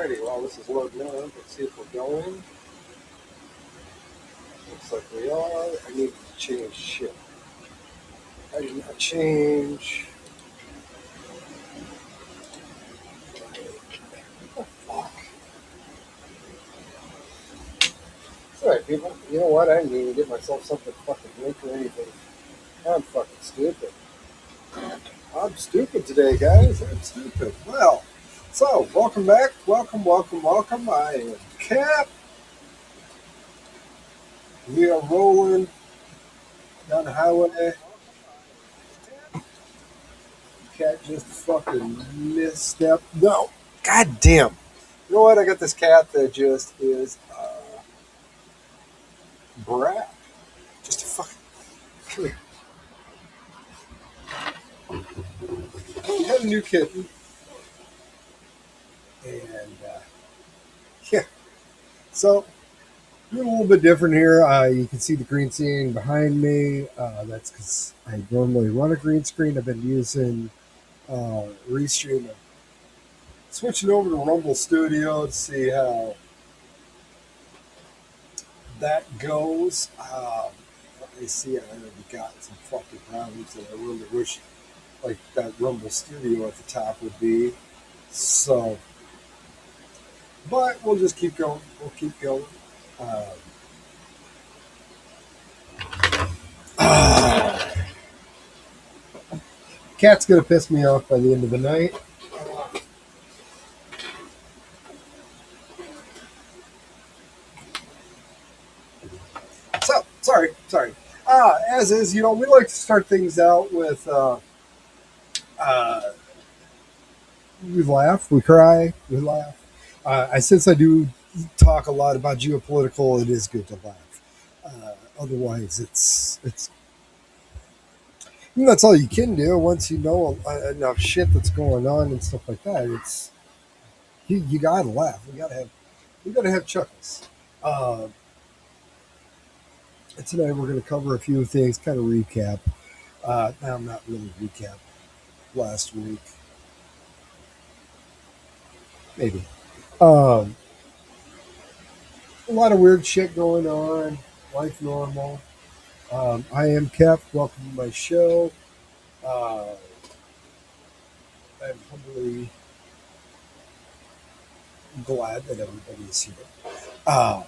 Alrighty, well, this is loading up. Let's see if we're going. Looks like we are. I need to change shit. I did not change. Fuck. It's alright, people. You know what? I didn't even get myself something to fucking drink or anything. I'm fucking stupid. I'm stupid today, guys. I'm stupid. Well, so welcome back. Welcome, welcome, welcome. I am Cap. We are rolling down the highway. Cat just fucking misstep. No, goddamn. You know what? I got this cat that just is brat. Just a fucking. Come here. We had a new kitten, and yeah. So doing a little bit different here. You can see the green screen behind me. That's because I normally run a green screen. I've been using Restream. Switching over to Rumble Studio to see how that goes. Let me see. I already got some fucking problems that I really wish, like that Rumble Studio at the top would be. So, but we'll just keep going. We'll keep going. Uh, Cat's gonna piss me off by the end of the night. So, sorry. As is, we like to start things out with uh, we laugh, we cry, we laugh. Since I do talk a lot about geopolitical, it is good to laugh. Otherwise, it's that's all you can do once you know enough shit that's going on and stuff like that. It's you gotta laugh. We gotta have chuckles. Uh, Tonight we're going to cover a few things, kind of recap. Now, not really recap. Last week, maybe. Um, a lot of weird shit going on. Life normal. I am Kep. Welcome to my show. Uh, I'm humbly glad that everybody is here. Uh,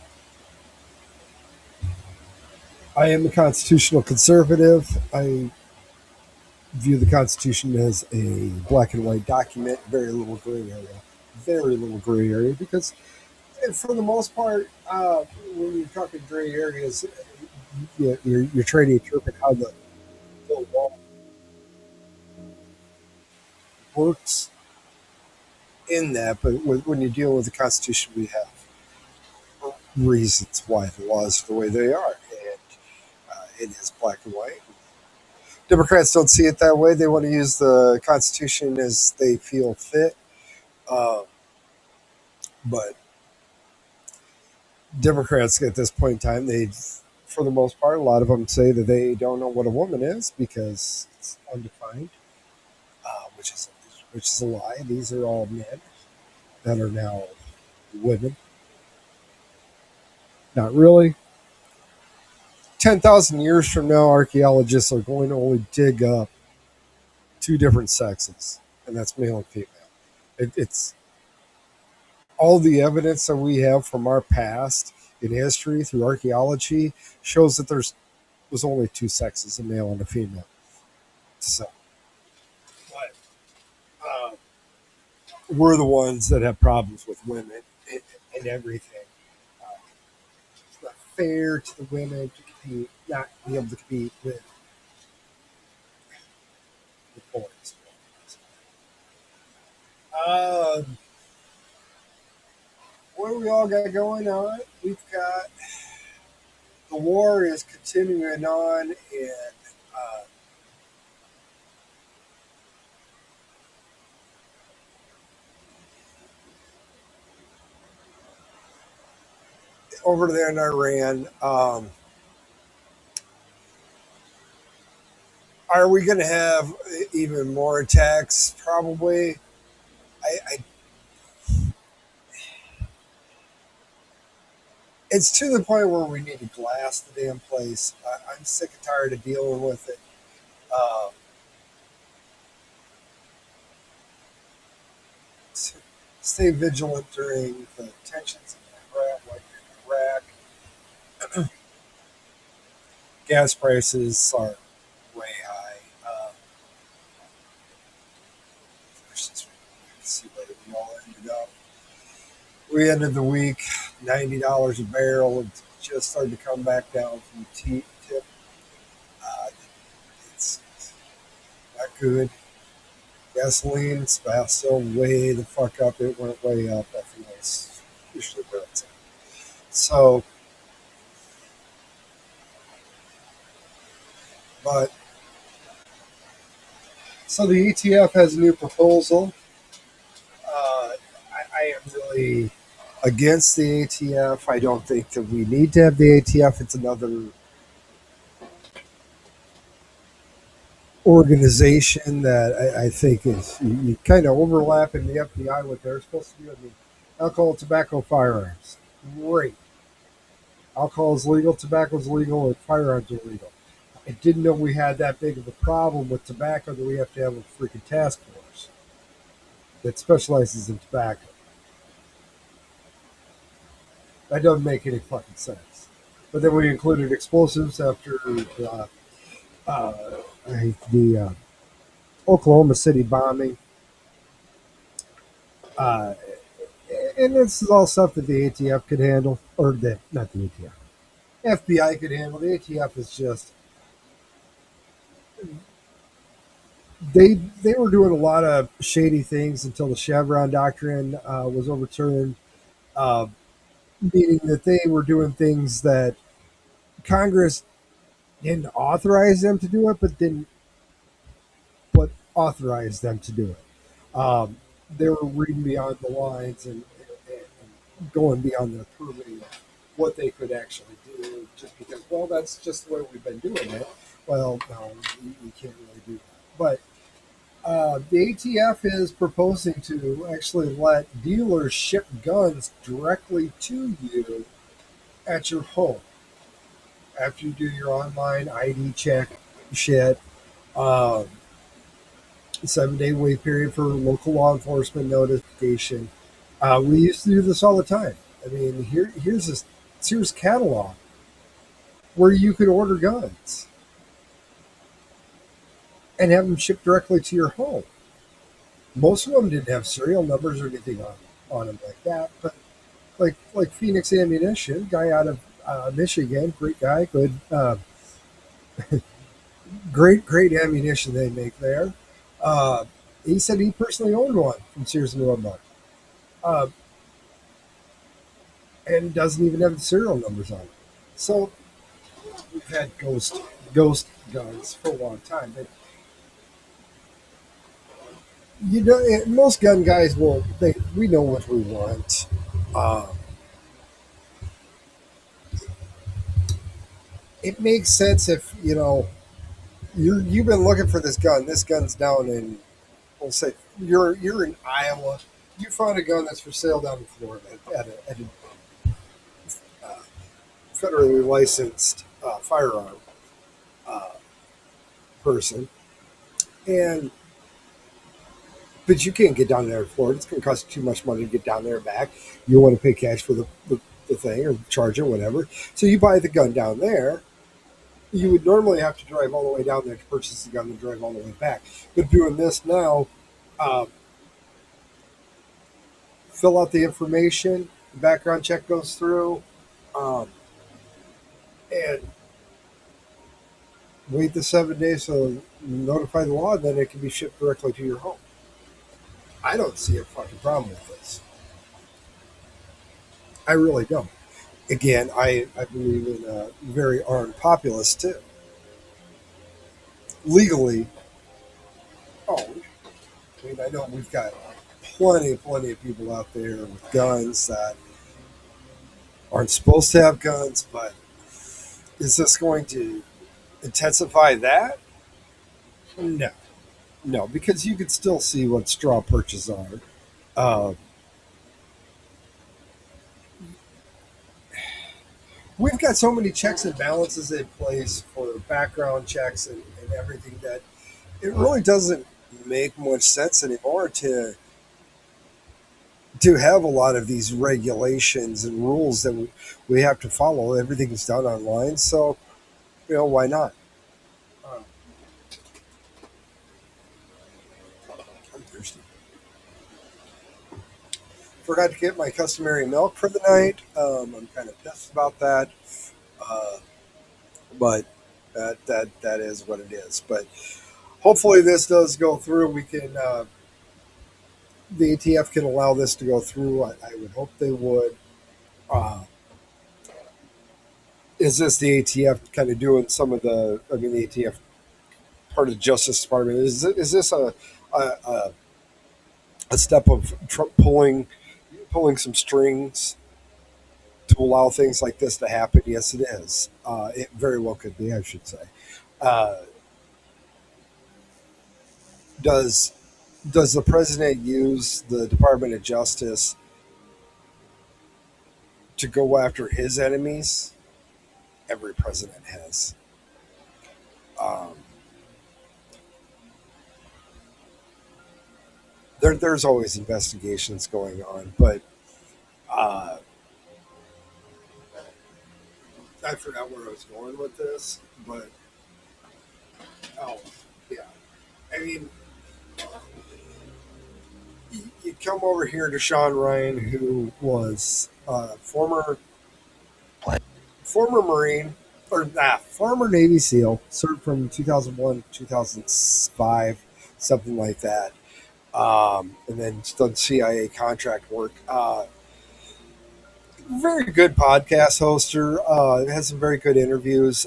I am a constitutional conservative. I view the Constitution as a black and white document, very little gray area. Very little gray area because, for the most part, when you're talking gray areas, you're trying to interpret how the law works in that. But when you deal with the Constitution, we have reasons why the laws are the way they are, and it is black and white. Democrats don't see it that way. They want to use the Constitution as they feel fit. Uh, but Democrats at this point in time, for the most part, a lot of them say that they don't know what a woman is because it's undefined, which is a lie. These are all men that are now women. Not really. 10,000 years from now, archaeologists are going to only dig up two different sexes, and that's male and female. It's all the evidence that we have from our past in history through archaeology shows that was only two sexes, a male and a female. So, but, uh, we're the ones that have problems with women and everything. Uh, it's not fair to the women to compete, not be able to compete with the boys. What do we all got going on? We've got the war is continuing on in uh, over there in Iran. Are we going to have even more attacks? Probably. I It's to the point where we need to glass the damn place. I'm sick and tired of dealing with it. Uh, Stay vigilant during the tensions in Iraq, like in Iraq. Gas prices are way high. Let's just see where we all ended up. We ended the week $90 a barrel. It just started to come back down from the tip. Uh, it's not good. Gasoline's still way the fuck up. It went way up. I think that's usually where it's at. So, but so the ETF has a new proposal. I am really against the ATF. I don't think that we need to have the ATF. It's another organization that I think is you kind of overlap in the FBI what they're supposed to do. I mean, alcohol, tobacco, firearms. Great. Alcohol is legal, tobacco is legal, and firearms are legal. I didn't know we had that big of a problem with tobacco that we have to have a freaking task force that specializes in tobacco. That doesn't make any fucking sense. But then we included explosives after uh, the Oklahoma City bombing. Uh, and this is all stuff that the ATF could handle, or not the ATF, FBI could handle. The ATF is just they were doing a lot of shady things until the Chevron doctrine was overturned, uh, meaning that they were doing things that Congress didn't authorize them to do it, but authorized them to do it. They were reading beyond the lines and going beyond the proving of what they could actually do, just because, well, that's just the way we've been doing it. Well, no, we can't really do that. But the ATF is proposing to actually let dealers ship guns directly to you at your home after you do your online ID check shit. Um, 7-day wait period for local law enforcement notification. We used to do this all the time. I mean, here's this Sears catalog where you could order guns and have them shipped directly to your home. Most of them didn't have serial numbers or anything on them like that, but like Phoenix Ammunition, guy out of Michigan, great guy, good, great ammunition they make there. Uh, he said he personally owned one from Sears and Roebuck, uh, and doesn't even have the serial numbers on it. So we've had ghost guns for a long time, but you know, most gun guys will. We know what we want. Uh, it makes sense if you've been looking for this gun. This gun's down in, we'll say you're in Iowa. You found a gun that's for sale down in Florida at a federally licensed firearm uh, person, and but you can't get down there in Florida. It's going to cost you too much money to get down there and back. You want to pay cash for the thing or charge it, whatever. So you buy the gun down there. You would normally have to drive all the way down there to purchase the gun and drive all the way back. But doing this now, uh, fill out the information, the background check goes through, um, and wait the 7 days so notify the law, and then it can be shipped directly to your home. I don't see a fucking problem with this. I really don't. Again, I believe in a very armed populace too. Legally owned. I mean, I know we've got plenty of people out there with guns that aren't supposed to have guns, but is this going to intensify that? No, no, because you can still see what straw purchases are. Uh, we've got so many checks and balances in place for background checks and everything that it really doesn't make much sense anymore to have a lot of these regulations and rules that we have to follow. Everything's done online, so why not? Um, I'm thirsty. Forgot to get my customary milk for the night. I'm kind of pissed about that, uh, but that is what it is. But hopefully, this does go through. We can the ATF can allow this to go through. I would hope they would. Uh, is this the ATF kind of doing some of the? I mean, the ATF part of the Justice Department. Is this a, a step of Trump pulling some strings to allow things like this to happen? Yes, it is. It very well could be, I should say. Uh, does does the president use the Department of Justice to go after his enemies? Every president has. Um, there's always investigations going on, but uh, I forgot where I was going with this. But oh, yeah, I mean, you come over here to Sean Ryan, who was former Marine or former Navy SEAL, served from 2001 to 2005, something like that, and then done CIA contract work. Very good podcast hoster. Has some very good interviews.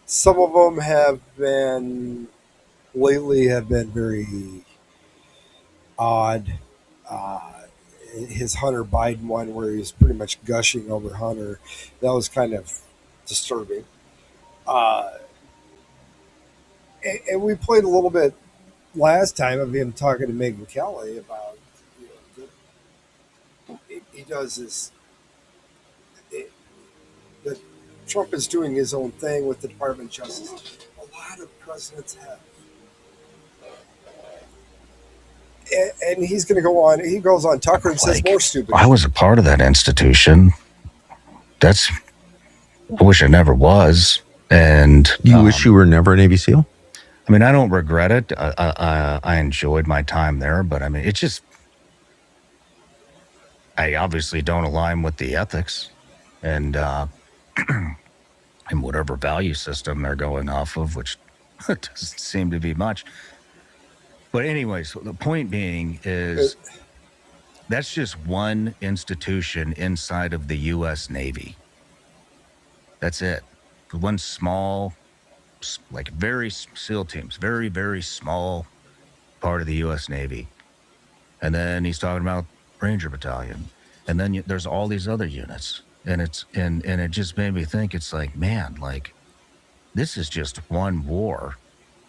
Some of them have been very odd. Uh, his Hunter Biden one, where he was pretty much gushing over Hunter, that was kind of disturbing. Uh, and we played a little bit last time of him talking to Megyn Kelly about he does this. It, that Trump is doing his own thing with the Department of Justice. A lot of presidents have. And he's going to go on. He goes on Tucker and says more stupid. I was a part of that institution. I wish I never was. And you wish you were never a Navy SEAL? I mean, I don't regret it. I enjoyed my time there, but I mean, it's just, I obviously don't align with the ethics and and whatever value system they're going off of, which doesn't seem to be much. But anyways, the point being is that's just one institution inside of the U.S. Navy. That's it. One small, like very SEAL teams, very, very small part of the U.S. Navy. And then he's talking about Ranger Battalion. And then there's all these other units. And it just made me think, it's like, man, like this is just one war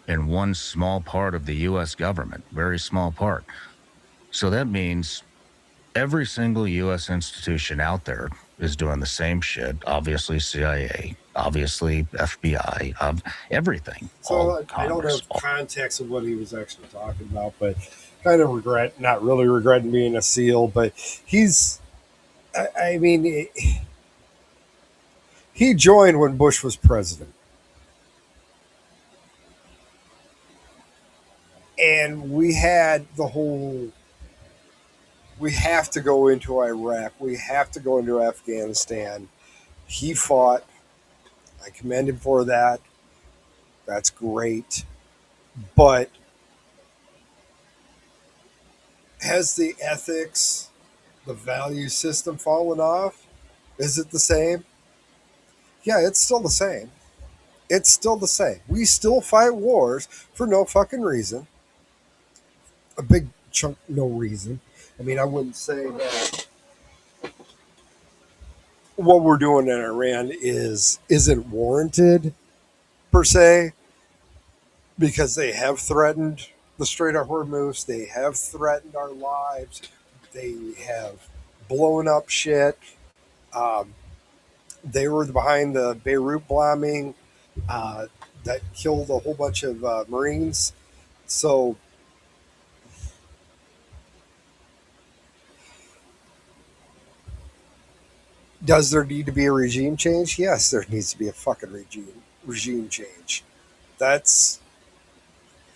in one small part of the U.S. government, very small part. So that means every single U.S. institution out there is doing the same shit. Obviously CIA, obviously FBI, everything. So I don't have context of what he was actually talking about, but kind of not really regretting being a SEAL, but I mean, he joined when Bush was president. And we had the whole, we have to go into Iraq. We have to go into Afghanistan. He fought. I commend him for that. That's great. But has the ethics, the value system fallen off? Is it the same? Yeah, it's still the same. It's still the same. We still fight wars for no fucking reason. A big chunk, no reason. I mean, I wouldn't say that what we're doing in Iran isn't warranted per se, because they have threatened the Strait of Hormuz. They have threatened our lives. They have blown up shit. Um, They were behind the Beirut bombing that killed a whole bunch of Marines. So, does there need to be a regime change? Yes, there needs to be a fucking regime change. That's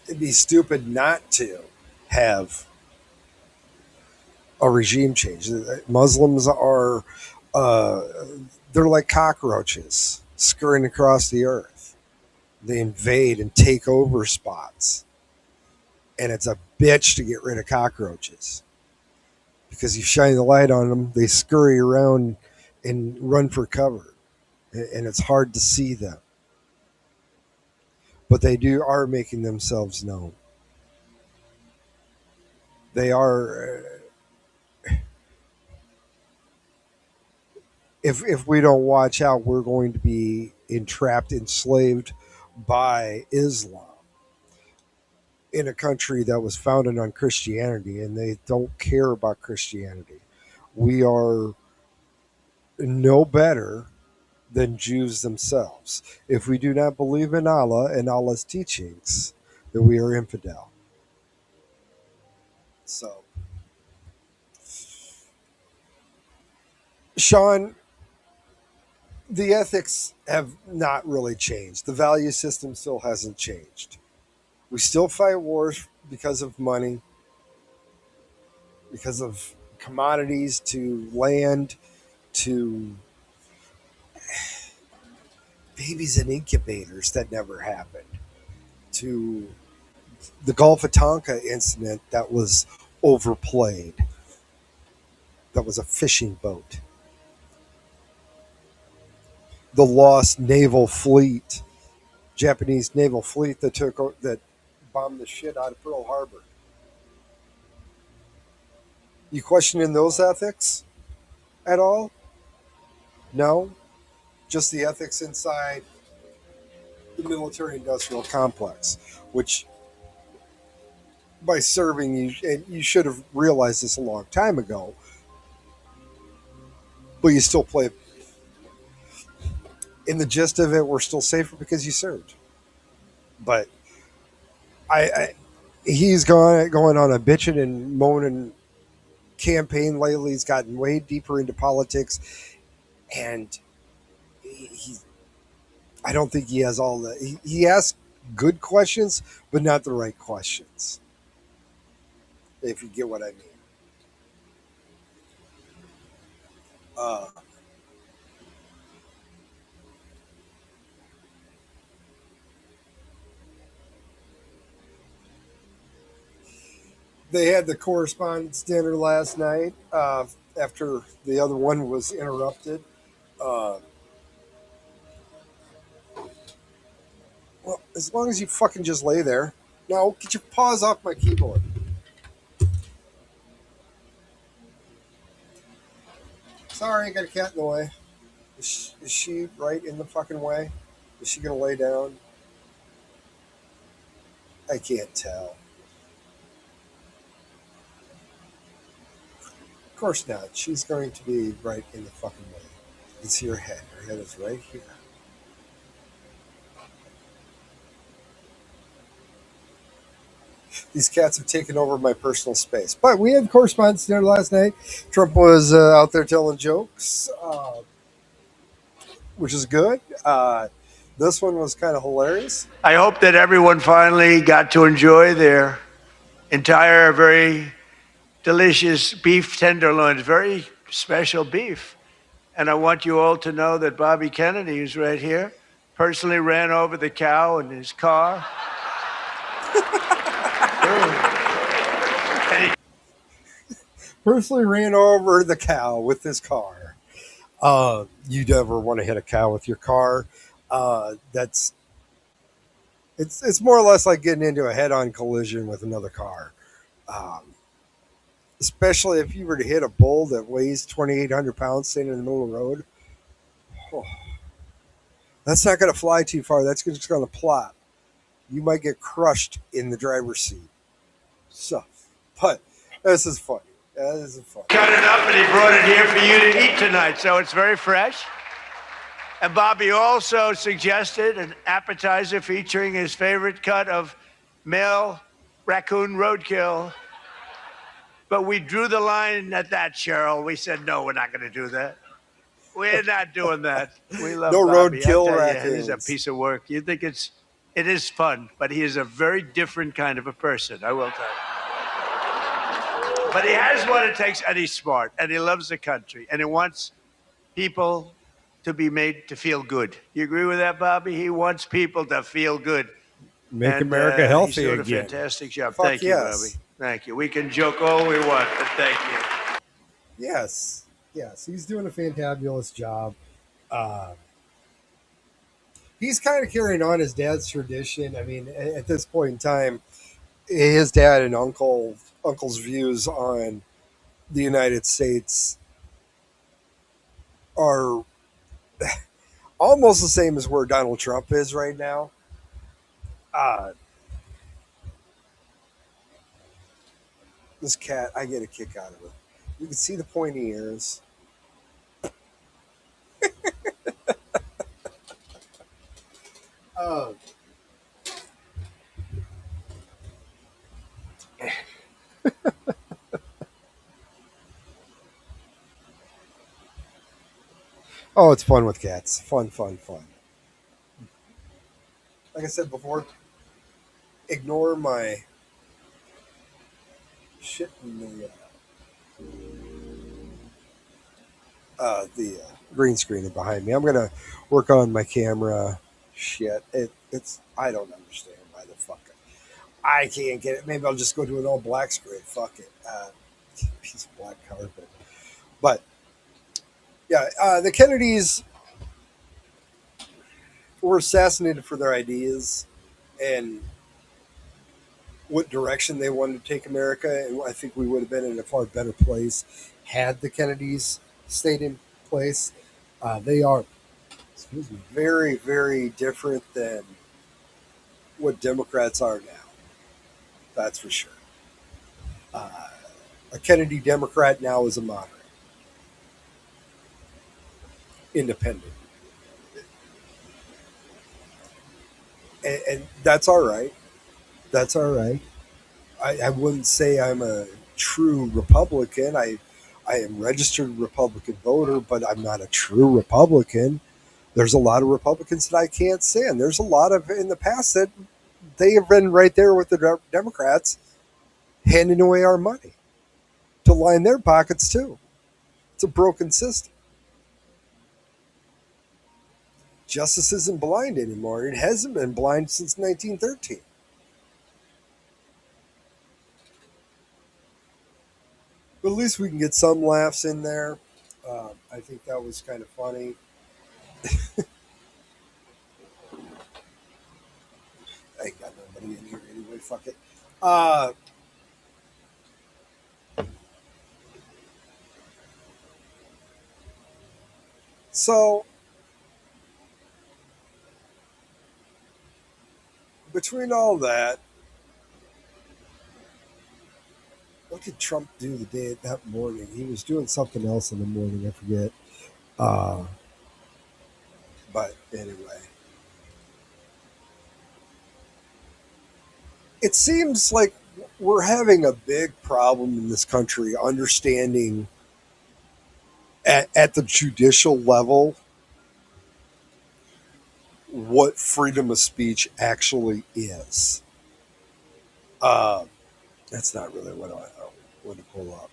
It'd be stupid not to have a regime change. Muslims are uh, they're like cockroaches scurrying across the earth. They invade and take over spots, and it's a bitch to get rid of cockroaches because you shine the light on them, they scurry around and run for cover, and it's hard to see them. But they are making themselves known. They are. If we don't watch out, we're going to be entrapped, enslaved by Islam in a country that was founded on Christianity, and they don't care about Christianity. We are no better than Jews themselves. If we do not believe in Allah and Allah's teachings, then we are infidel. So, Sean, the ethics have not really changed. The value system still hasn't changed. We still fight wars because of money, because of commodities, to land, to babies in incubators that never happened, to the Gulf of Tonkin incident that was overplayed, that was a fishing boat, the lost naval fleet, Japanese naval fleet that bombed the shit out of Pearl Harbor. You questioning those ethics at all? No, just the ethics inside the military industrial complex, which by serving you, and you should have realized this a long time ago, but you still play. In the gist of it, we're still safer because you served. But I he's going on a bitching and moaning campaign lately. He's gotten way deeper into politics, and he I don't think he has all the. He asks good questions, but not the right questions. If you get what I mean. Uh, they had the correspondence dinner last night after the other one was interrupted. Uh, well, as long as you fucking just lay there. No, get your paws off my keyboard. Sorry, I got a cat in the way. Is she right in the fucking way? Is she gonna lay down? I can't tell. Of course not. She's going to be right in the fucking way. You can see her head. Her head is right here. These cats have taken over my personal space. But we had correspondence dinner last night. Trump was out there telling jokes, which is good. This one was kind of hilarious. I hope that everyone finally got to enjoy their entire, very delicious beef tenderloins, very special beef. And I want you all to know that Bobby Kennedy, who's right here, personally ran over the cow in his car. Personally ran over the cow with his car. You never want to hit a cow with your car. That's it's more or less like getting into a head-on collision with another car. Um, Especially if you were to hit a bull that weighs 2,800 pounds standing in the middle of the road. Oh, that's not going to fly too far. That's just going to plop. You might get crushed in the driver's seat. So, but this is funny. This is funny. Cut it up and he brought it here for you to eat tonight, so it's very fresh. And Bobby also suggested an appetizer featuring his favorite cut of male raccoon roadkill. But we drew the line at that, Cheryl. We said, no, we're not going to do that. We're not doing that. We love No Bobby. I roadkill tell you, he's a raccoons. piece of work. You think it is fun, but he is a very different kind of a person, I will tell you. But he has what it takes, and he's smart, and he loves the country, and he wants people to be made to feel good. You agree with that, Bobby? He wants people to feel good. Make And America he's healthy doing again. a fantastic job. Fuck Thank you, Bobby. yes. Thank you. We can joke all we want, but thank you. Yes. Yes. He's doing a fantabulous job. Uh, he's kind of carrying on his dad's tradition. I mean, at this point in time, his dad and uncle's views on the United States are almost the same as where Donald Trump is right now. Uh, this cat, I get a kick out of it. You can see the pointy ears. Uh, oh, it's fun with cats. Fun, fun, fun. Like I said before, ignore my shit in the green screen behind me. I'm gonna work on my camera. Shit, it's I don't understand why the fuck I can't get it. Maybe I'll just go to an all black screen. Fuck it, piece of black carpet. But yeah, the Kennedys were assassinated for their ideas and what direction they wanted to take America, and I think we would have been in a far better place had the Kennedys stayed in place. They are, excuse me, very, very different than what Democrats are now. That's for sure. Uh, a Kennedy Democrat now is a moderate, independent, and that's all right. That's all right. I wouldn't say I'm a true Republican. I am registered Republican voter, but I'm not a true Republican. There's a lot of Republicans that I can't stand. There's a lot of in the past that they have been right there with the Democrats, handing away our money to line their pockets too. It's a broken system. Justice isn't blind anymore. It hasn't been blind since 1913. But at least we can get some laughs in there. I think that was kind of funny. I ain't got nobody in here anyway. Fuck it. Uh, so between all that, what did Trump do the day that morning? He was doing something else in the morning. I forget. Uh, but anyway, it seems like we're having a big problem in this country understanding at the judicial level what freedom of speech actually is. Uh, that's not really what I want to pull up.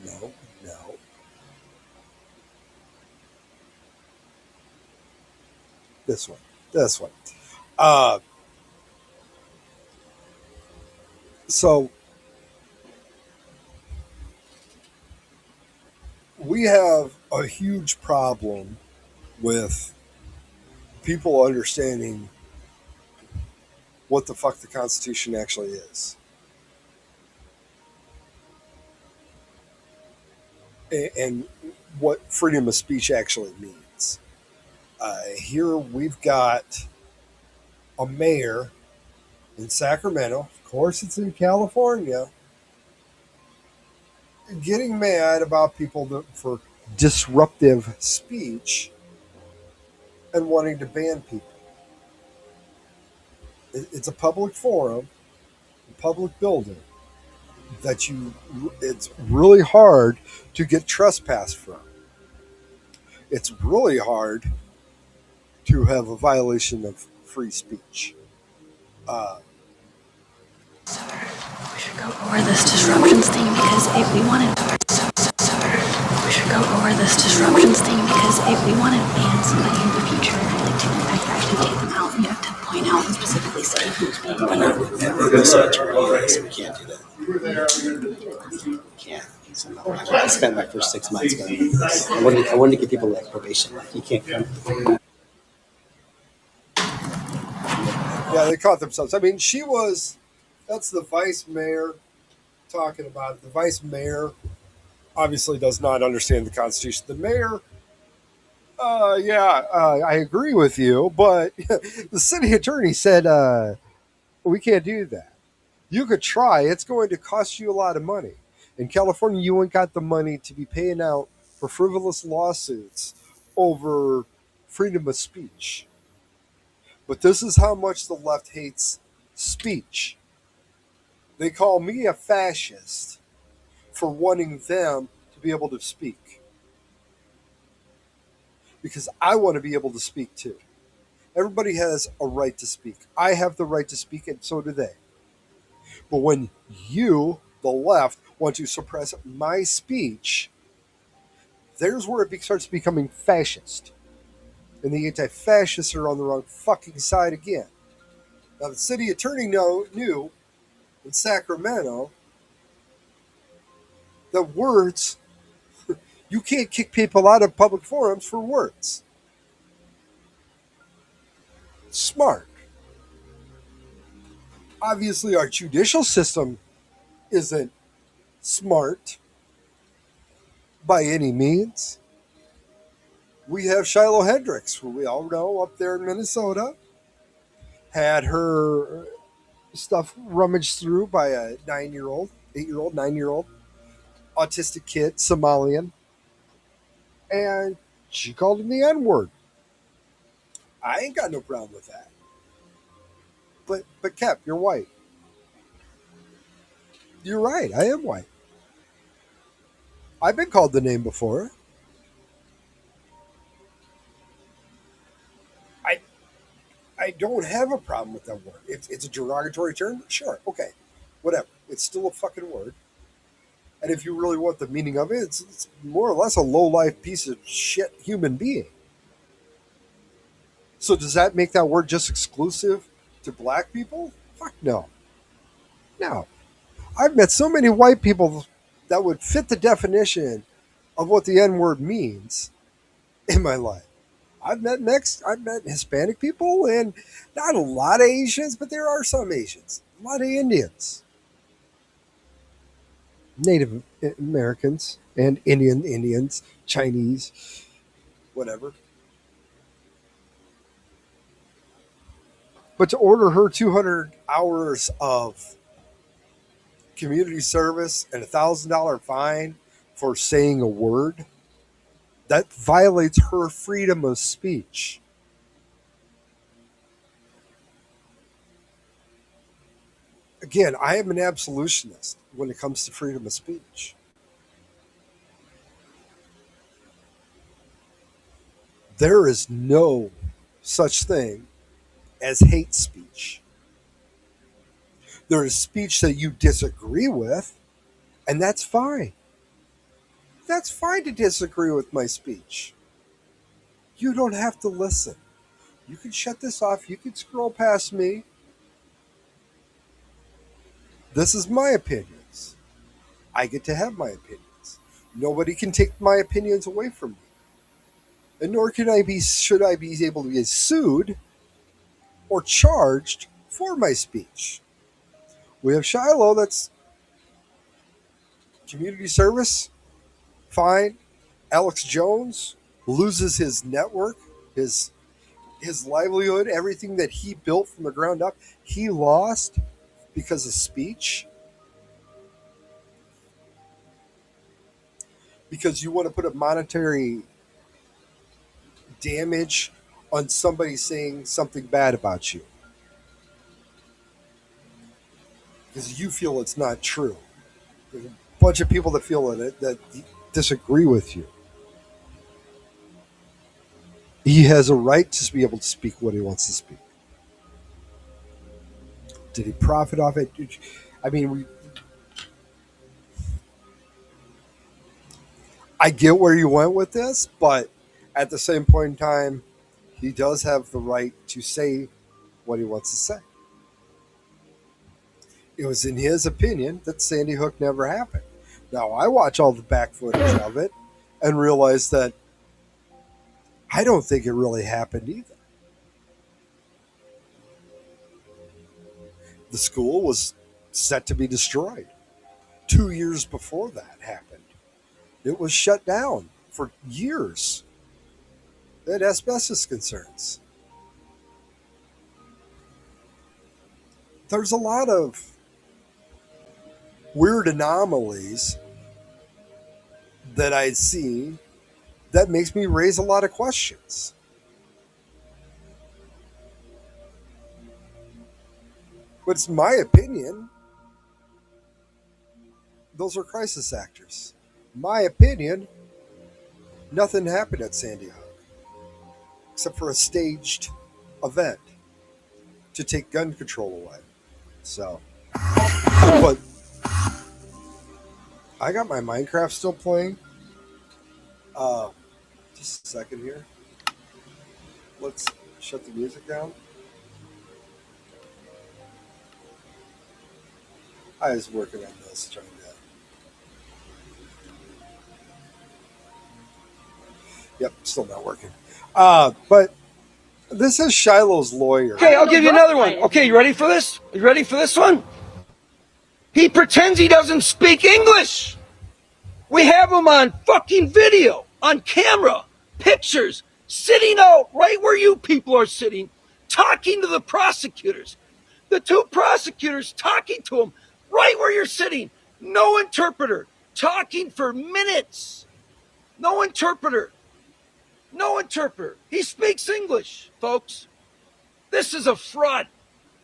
No, no. This one. This one. Uh, so we have a huge problem with people understanding what the fuck the Constitution actually is. And what freedom of speech actually means. Here we've got a mayor in Sacramento. Of course, it's in California. getting mad about people for disruptive speech and wanting to ban people. It's a public forum, a public building that it's really hard to get trespass from. It's really hard to have a violation of free speech. We should go over this disruptions thing because if we wanted, we should go over this disruptions thing because if we want to ban somebody in the future, like to actually take them out, we have to point out and specifically say who's being banned. So we can't do that. We can't. So no, I spent my first 6 months going through this. I wanted to give people like probation. Like you can't come. Yeah, they caught themselves. I mean, that's the vice mayor talking about it. The vice mayor obviously does not understand the Constitution. The mayor, I agree with you, but the city attorney said we can't do that. You could try. It's going to cost you a lot of money. In California, you ain't got the money to be paying out for frivolous lawsuits over freedom of speech. But this is how much the left hates speech. They call me a fascist for wanting them to be able to speak. Because I want to be able to speak too. Everybody has a right to speak. I have the right to speak, and so do they. But when you, the left, want to suppress my speech, there's where it starts becoming fascist. And the anti fascists are on the wrong fucking side again. Now, the city attorney knew in Sacramento that words, you can't kick people out of public forums for words. Smart. Obviously, our judicial system isn't smart by any means. We have Shiloh Hendricks, who we all know up there in Minnesota, had her stuff rummaged through by a 9-year-old, 8-year-old, 9-year-old autistic kid, Somalian, and she called him the N word. I ain't got no problem with that. But Kep, you're white. You're right. I am white. I've been called the name before. I I don't have a problem with that word. It's a derogatory term. Sure, okay, whatever. It's still a fucking word. And if you really want the meaning of it, it's more or less a low life piece of shit human being. So does that make that word just exclusive to black people? Fuck no. No. I've met so many white people that would fit the definition of what the N word means in my life. I've met Hispanic people and not a lot of Asians, but there are some Asians. A lot of Indians. Native Americans and Indians, Chinese, whatever. But to order her 200 hours of community service and $1,000 fine for saying a word, that violates her freedom of speech. Again, I am an absolutionist when it comes to freedom of speech. There is no such thing as hate speech. There is speech that you disagree with, and that's fine. That's fine to disagree with my speech. You don't have to listen. You can shut this off. You can scroll past me. This is my opinions. I get to have my opinions. Nobody can take my opinions away from me. And nor should I be able to get sued or charged for my speech. We have Shiloh, that's community service, fine. Alex Jones loses his network, his livelihood, everything that he built from the ground up, he lost because of speech. because you want to put a monetary damage on somebody saying something bad about you because you feel it's not true. There's a bunch of people that feel that disagree with you. He has a right to be able to speak what he wants to speak. Did he profit off it? I mean, I get where you went with this, but at the same point in time, he does have the right to say what he wants to say. It was in his opinion that Sandy Hook never happened. Now, I watch all the back footage of it and realize that I don't think it really happened either. The school was set to be destroyed 2 years before that happened. It was shut down for years. They had asbestos concerns. There's a lot of weird anomalies that I see that makes me raise a lot of questions. But it's my opinion. Those are crisis actors. My opinion, nothing happened at Sandy Hook except for a staged event to take gun control away. So, but I got my Minecraft still playing. Just a second here. Let's shut the music down. I was working on this, trying to. Yep, still not working. But this is Shiloh's lawyer. Okay, I'll give you another one. Okay, you ready for this? You ready for this one? He pretends he doesn't speak English. We have him on fucking video, on camera, pictures, sitting out right where you people are sitting, talking to the prosecutors. The two prosecutors talking to him right where you're sitting. No interpreter, talking for minutes. No interpreter. No interpreter. He speaks English, folks. This is a fraud.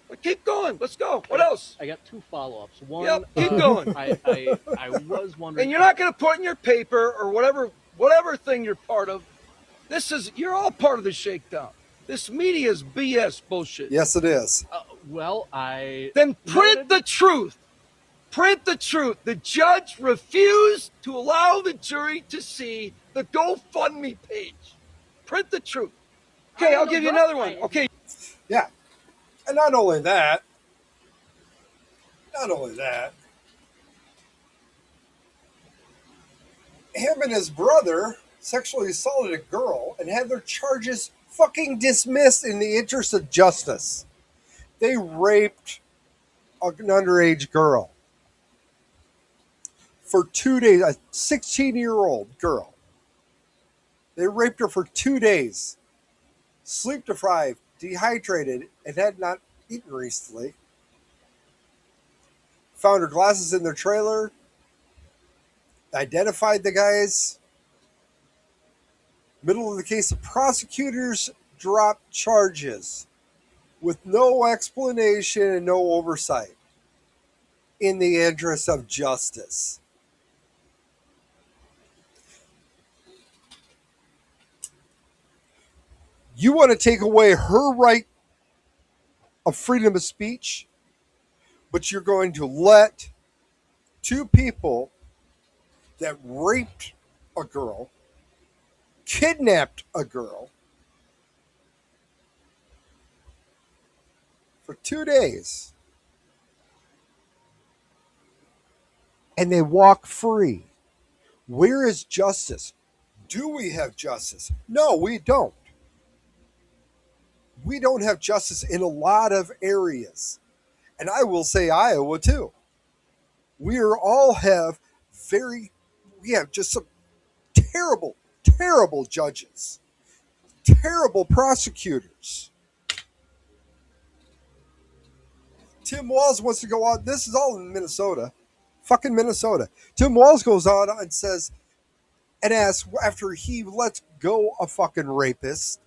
But keep going. Let's go. What else? I got two follow-ups. One, Yep, keep going. I was wondering. And you're not going to put in your paper or whatever thing you're part of. You're all part of the shakedown. This media is BS bullshit. Yes, it is. Then print the truth. Print the truth. The judge refused to allow the jury to see the GoFundMe page. Print the truth. Okay, I'll give you another one. Okay. Yeah. And not only that, him and his brother sexually assaulted a girl and had their charges fucking dismissed in the interest of justice. They raped an underage girl for 2 days, a 16-year-old girl. They raped her for 2 days, sleep deprived, dehydrated, and had not eaten recently. Found her glasses in their trailer, identified the guys. Middle of the case, the prosecutors dropped charges with no explanation and no oversight in the interest of justice. You want to take away her right of freedom of speech, but you're going to let two people that raped a girl, kidnapped a girl for 2 days, and they walk free. Where is justice? Do we have justice? No, we don't. We don't have justice in a lot of areas. And I will say Iowa too. We have just some terrible, terrible judges, terrible prosecutors. Tim Walz wants to go on. This is all in Minnesota. Fucking Minnesota. Tim Walz goes on and says and ask, after he lets go a fucking rapist,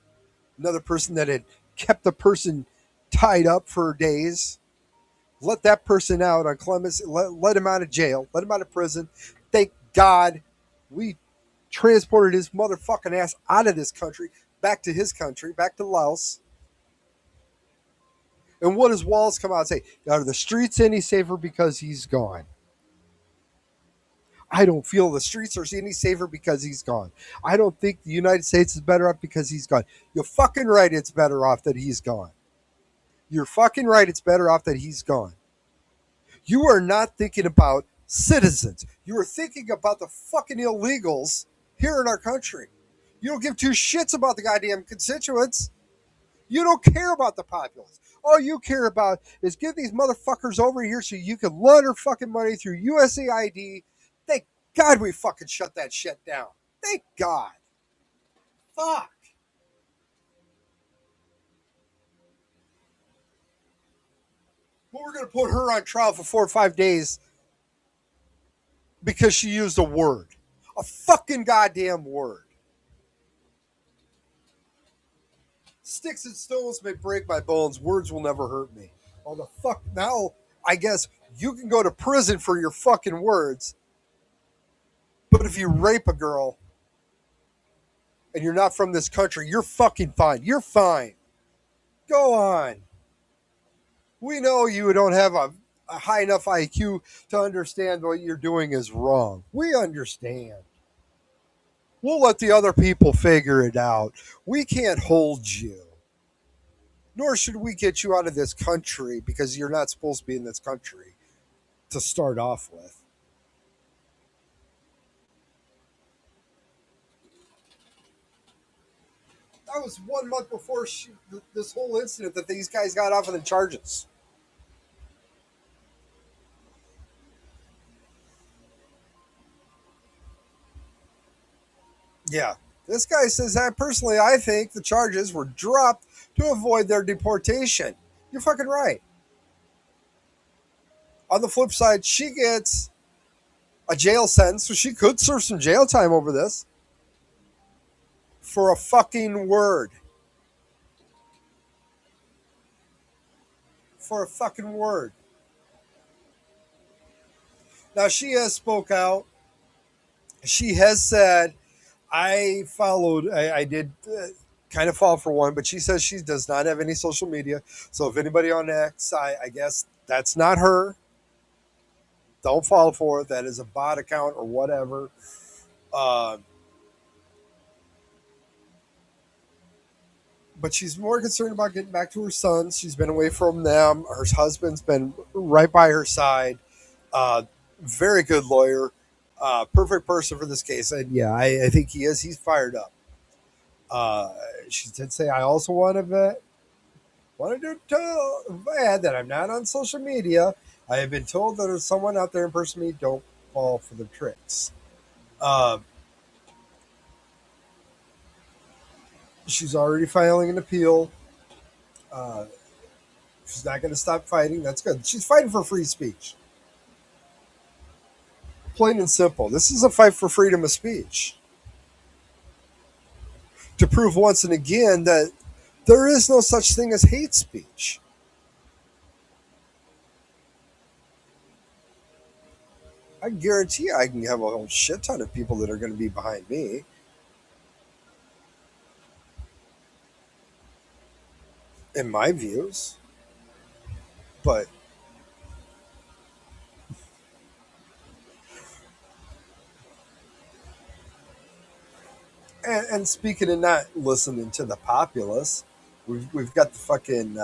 another person that had kept the person tied up for days, let that person out on clemency, let him out of jail, let him out of prison. Thank God we transported his motherfucking ass out of this country, back to his country, back to Laos. And what does Wallace come out and say? Are the streets any safer because he's gone? I don't feel the streets are any safer because he's gone. I don't think the United States is better off because he's gone. You're fucking right, it's better off that he's gone. You're fucking right, it's better off that he's gone. You are not thinking about citizens. You are thinking about the fucking illegals here in our country. You don't give two shits about the goddamn constituents. You don't care about the populace. All you care about is get these motherfuckers over here so you can launder fucking money through USAID. Thank God we fucking shut that shit down. Thank God. Fuck. But we're going to put her on trial for 4 or 5 days because she used a word. A fucking goddamn word. Sticks and stones may break my bones. Words will never hurt me. Oh, the fuck. Now, I guess you can go to prison for your fucking words. But if you rape a girl and you're not from this country, you're fucking fine. You're fine. Go on. We know you don't have a high enough IQ to understand what you're doing is wrong. We understand. We'll let the other people figure it out. We can't hold you. Nor should we get you out of this country because you're not supposed to be in this country to start off with. That was 1 month before this whole incident that these guys got off of the charges. Yeah. This guy says that personally, I think the charges were dropped to avoid their deportation. You're fucking right. On the flip side, she gets a jail sentence, so she could serve some jail time over this for a fucking word. For a fucking word. Now, she has spoke out. She has said, I did kind of fall for one, but she says she does not have any social media. So if anybody on X, I guess that's not her. Don't fall for it. That is a bot account or whatever. But she's more concerned about getting back to her sons. She's been away from them. Her husband's been right by her side. Very good lawyer. Perfect person for this case. And yeah, I think he is. He's fired up. She did say, I also wanted to add that I'm not on social media. I have been told that there's someone out there impersonating me. Don't fall for the tricks. She's already filing an appeal. She's not going to stop fighting. That's good. She's fighting for free speech. Plain and simple. This is a fight for freedom of speech. To prove once and again that there is no such thing as hate speech. I guarantee I can have a whole shit ton of people that are going to be behind me. In my views. But and speaking of not listening to the populace, we've got the fucking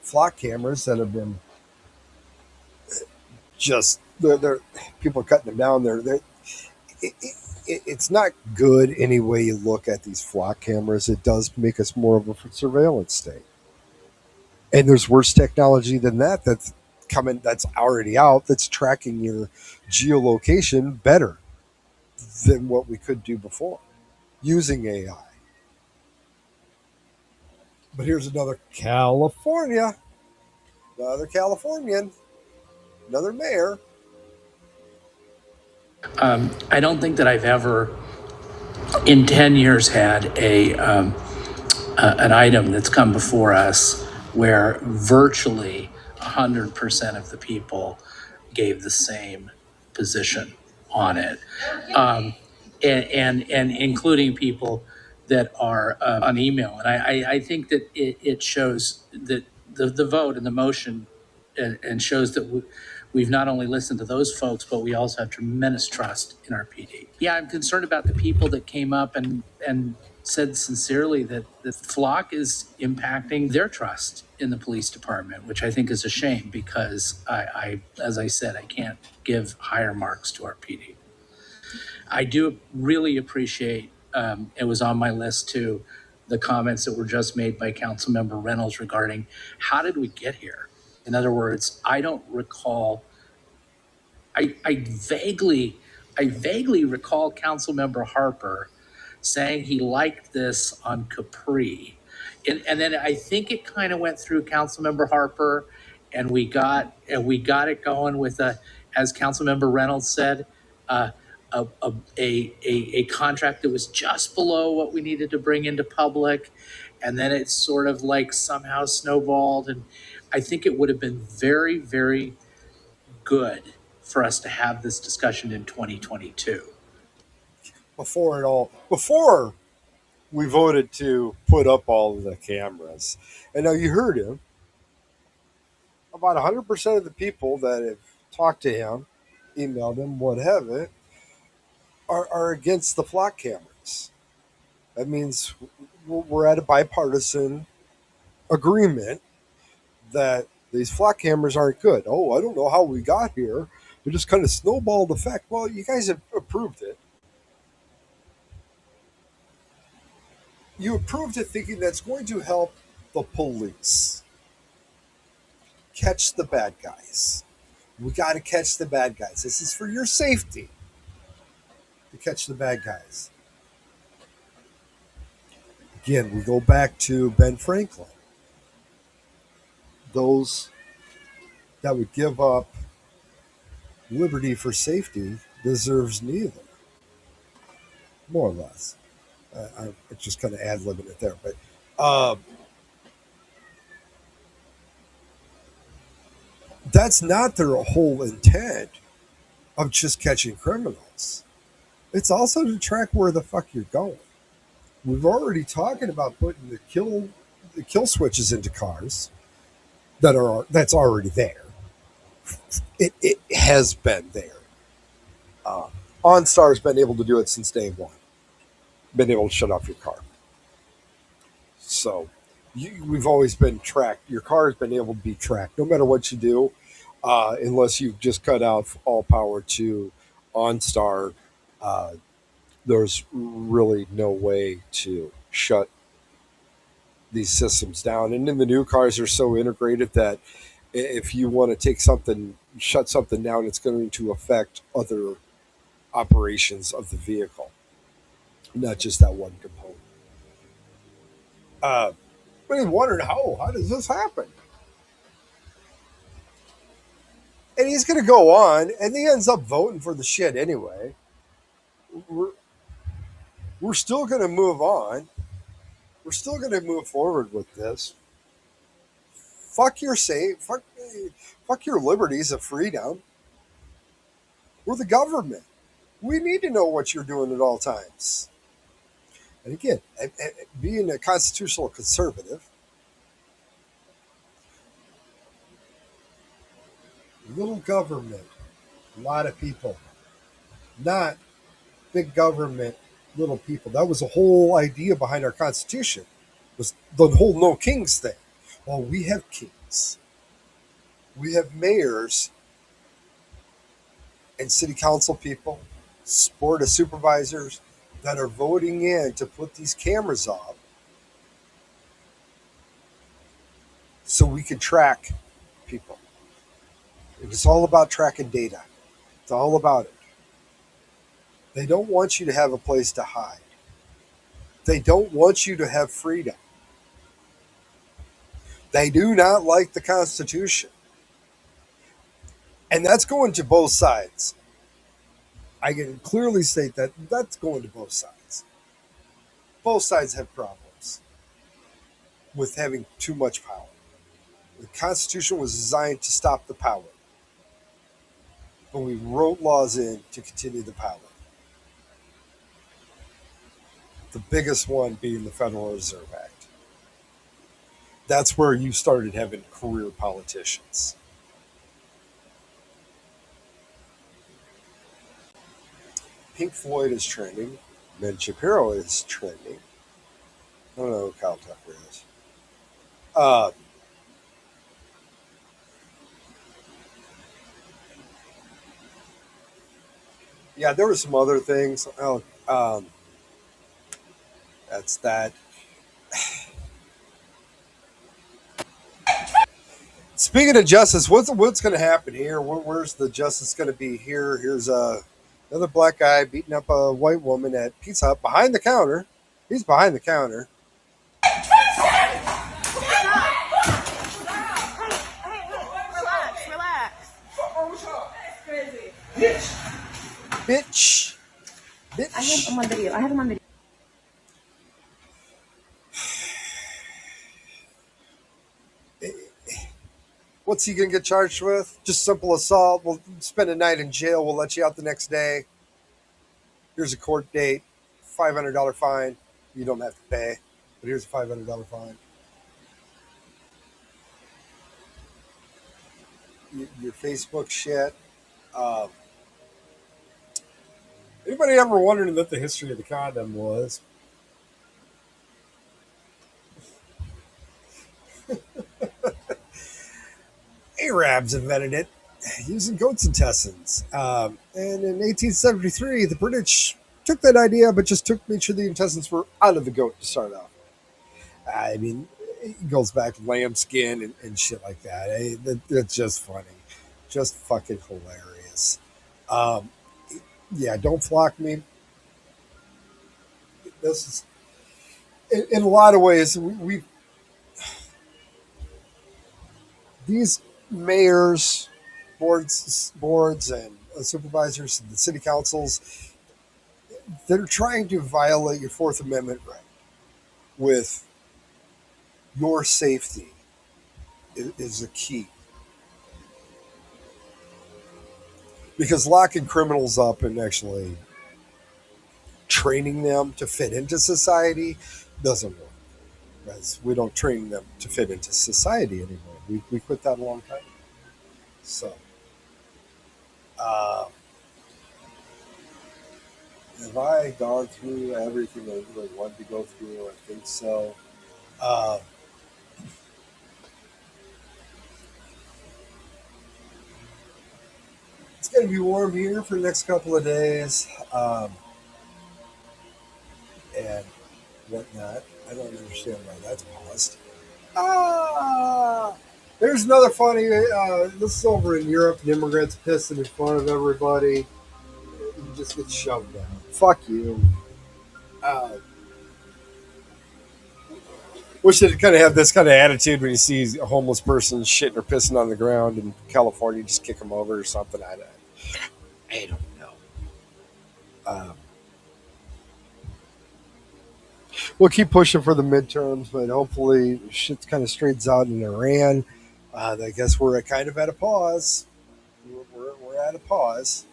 flock cameras that have been just they're people are cutting them down. It's not good any way you look at these flock cameras. It does make us more of a surveillance state. And there's worse technology than that that's coming, that's already out, that's tracking your geolocation better than what we could do before using AI. But here's another Californian, another mayor. I don't think that I've ever in 10 years had an item that's come before us where virtually 100% of the people gave the same position on it, and including people that are on email. And I think that it shows that the vote and the motion and shows that we've not only listened to those folks, but we also have tremendous trust in our PD. Yeah, I'm concerned about the people that came up and said sincerely that the flock is impacting their trust in the police department, which I think is a shame because as I said, I can't give higher marks to our PD. I do really appreciate, it was on my list too, the comments that were just made by Councilmember Reynolds regarding how did we get here? In other words, I don't recall, I vaguely recall Councilmember Harper saying he liked this on Capri. And then I think it kind of went through Councilmember Harper and we got it going with as Councilmember Reynolds said, uh, a contract that was just below what we needed to bring into public. And then it sort of like somehow snowballed. And I think it would have been very, very good for us to have this discussion in 2022. Before we voted to put up all of the cameras, and now you heard him. About 100% of the people that have talked to him, emailed him, what have it, are against the flock cameras. That means we're at a bipartisan agreement that these flock cameras aren't good. Oh, I don't know how we got here. It just kind of snowballed effect. Well, you guys have approved it. You approved it thinking that's going to help the police catch the bad guys. We got to catch the bad guys. This is for your safety to catch the bad guys. Again, we go back to Ben Franklin. Those that would give up liberty for safety deserves neither, more or less. I just kind of ad-libbing it there, but that's not their whole intent of just catching criminals. It's also to track where the fuck you're going. We've already talking about putting the kill switches into cars that's already there. It has been there. OnStar's been able to do it since day one. Been able to shut off your car. So we've always been tracked. Your car has been able to be tracked no matter what you do, unless you've just cut out all power to OnStar. There's really no way to shut these systems down. And then the new cars are so integrated that if you want to shut something down, it's going to affect other operations of the vehicle, not just that one component. But he wondered how does this happen? And he's going to go on, and he ends up voting for the shit anyway. We're still going to move on. We're still going to move forward with this. Fuck your liberties of freedom. We're the government. We need to know what you're doing at all times. And again, being a constitutional conservative, little government, a lot of people, not big government, little people. That was the whole idea behind our Constitution, was the whole no kings thing. Well, we have kings. We have mayors and city council people, board of supervisors that are voting in to put these cameras up so we can track people. It's all about tracking data. It's all about it. They don't want you to have a place to hide. They don't want you to have freedom. They do not like the Constitution. And that's going to both sides. I can clearly state that that's going to both sides. both sides have problems with having too much power. The Constitution was designed to stop the power, but we wrote laws in to continue the power. The biggest one being the Federal Reserve Act. That's where you started having career politicians. Pink Floyd is trending. Ben Shapiro is trending. I don't know who Kyle Tucker is. Yeah, there were some other things. That's that. Speaking of justice, what's going to happen here? Where's the justice going to be here? Here's another black guy beating up a white woman at Pizza Hut behind the counter. He's behind the counter. Relax. Bitch. I have him on video. What's he going to get charged with? Just simple assault. We'll spend a night in jail. We'll let you out the next day. Here's a court date. $500 fine. You don't have to pay, but here's a $500 fine. Your Facebook shit. Anybody ever wondered what the history of the condom was? Arabs invented it using goat's intestines. And in 1873, the British took that idea, but just made sure the intestines were out of the goat to start off. I mean, it goes back to lambskin and shit like that. That's just funny. Just fucking hilarious. Yeah, don't flock me. This is, in a lot of ways, we these mayors, boards, and supervisors, and the city councils, they're trying to violate your Fourth Amendment right with your safety is the key. Because locking criminals up and actually training them to fit into society doesn't work. Because we don't train them to fit into society anymore. We quit that a long time ago. So, have I gone through everything I really wanted to go through? I think so. It's going to be warm here for the next couple of days. And whatnot. I don't understand why that's paused. There's another funny. This is over in Europe. The immigrants pissing in front of everybody. You just get shoved down. Fuck you. Wish they'd kind of have this kind of attitude when you see a homeless person shitting or pissing on the ground in California. Just kick them over or something. I don't know. We'll keep pushing for the midterms, but hopefully shit kind of straightens out in Iran. I guess we're kind of at a pause. We're at a pause.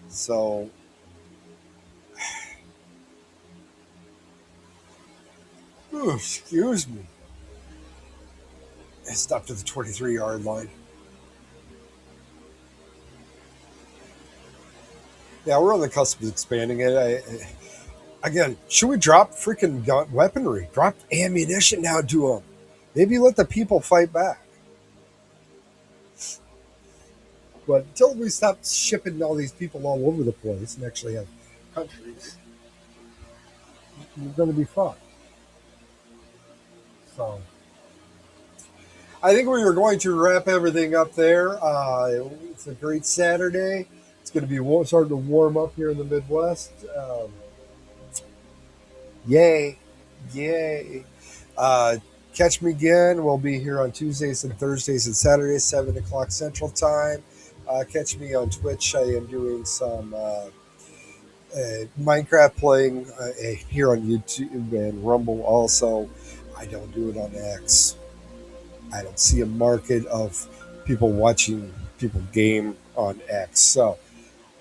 So, excuse me. I stopped at the 23-yard line. Yeah, we're on the cusp of expanding it. Again, should we drop freaking weaponry? Drop ammunition now to them. Maybe let the people fight back. But until we stop shipping all these people all over the place and actually have countries, we're going to be fucked. So, I think we are going to wrap everything up there. It's a great Saturday. It's going to be starting to warm up here in the Midwest. Yay. Catch me again. We'll be here on Tuesdays and Thursdays and Saturdays, 7 o'clock Central Time. Catch me on Twitch. I am doing some Minecraft playing here on YouTube and Rumble also. I don't do it on X. I don't see a market of people watching people game on X. So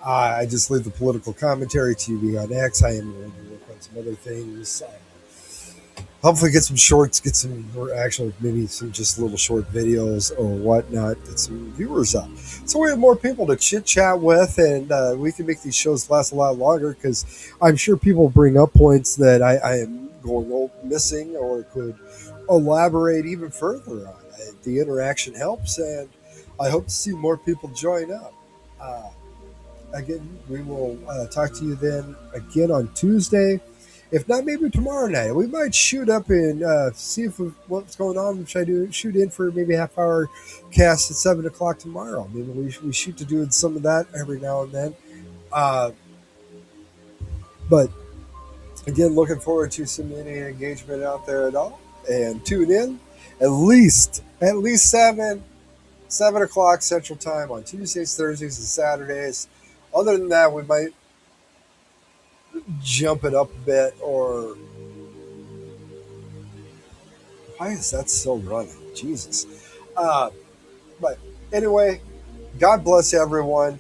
I just leave the political commentary TV on X. I am going to work on some other things. Hopefully get some shorts, get some, or actually maybe some just little short videos or whatnot, get some viewers up. So we have more people to chit chat with, and we can make these shows last a lot longer because I'm sure people bring up points that I am going missing or could elaborate even further on. The interaction helps, and I hope to see more people join up. Again, we will talk to you then again on Tuesday. If not, maybe tomorrow night. We might shoot up and see if what's going on. Should I do shoot in for maybe a half hour cast at 7 o'clock tomorrow? Maybe we shoot to doing some of that every now and then. But again, looking forward to some any engagement out there at all. And tune in at least 7 o'clock Central Time on Tuesdays, Thursdays, and Saturdays. Other than that, we might jump it up a bit, or why is that still running? Jesus. But anyway, God bless everyone.